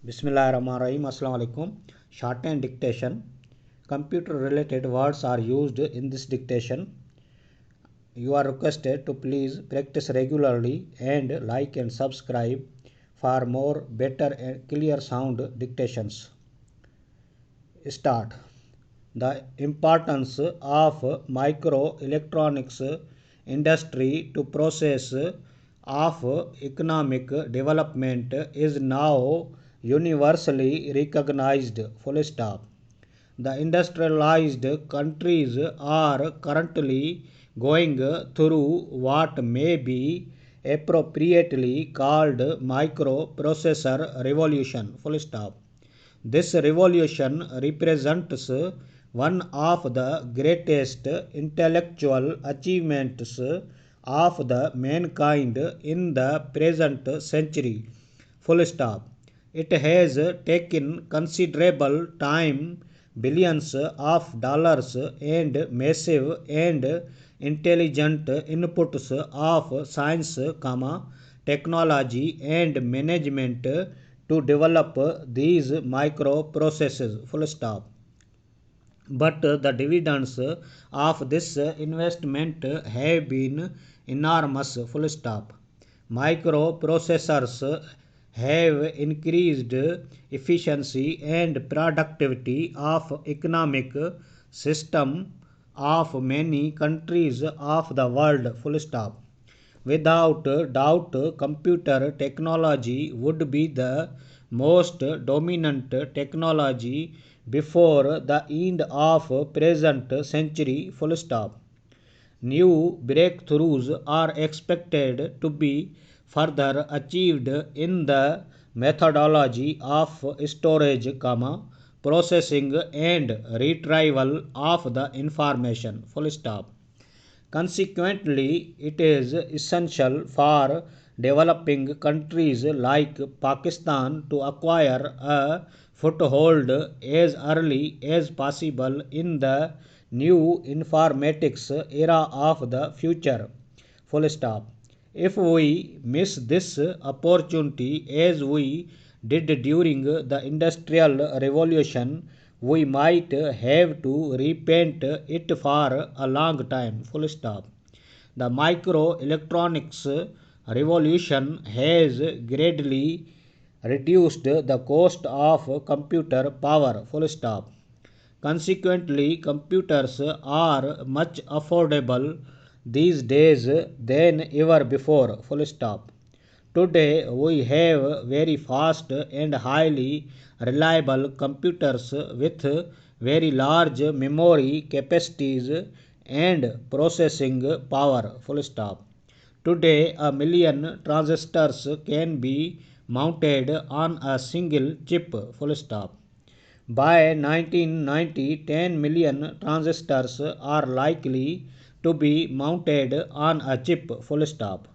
Bismillahirrahmanirrahim. Assalamu alaikum. Shorthand dictation. Computer related words are used in this dictation. You are requested to please practice regularly and like and subscribe for more better and clear sound dictations. Start. The importance of microelectronics industry to process of economic development is now universally recognized. Full stop. The industrialized countries are currently going through what may be appropriately called microprocessor revolution. Full stop. This revolution represents one of the greatest intellectual achievements of the mankind in the present century. Full stop. It has taken considerable time, billions of dollars, and massive and intelligent inputs of science, technology, and management to develop these microprocesses. Full stop. But the dividends of this investment have been enormous. Full stop. Microprocessors have increased efficiency and productivity of economic system of many countries of the world. Full stop. Without doubt, computer technology would be the most dominant technology before the end of present century. Full stop. New breakthroughs are expected to be further achieved in the methodology of storage, processing and retrieval of the information. Full stop. Consequently, it is essential for developing countries like Pakistan to acquire a foothold as early as possible in the new informatics era of the future. Full stop. If we miss this opportunity as we did during the Industrial Revolution, we might have to repaint it for a long time. Full stop. The microelectronics revolution has greatly reduced the cost of computer power. Full stop. Consequently, computers are much affordable these days than ever before. Full stop. Today we have very fast and highly reliable computers with very large memory capacities and processing power. Full stop. Today a million transistors can be mounted on a single chip. Full stop. By 1990, 10 million transistors are likely to be mounted on a chip. Full stop.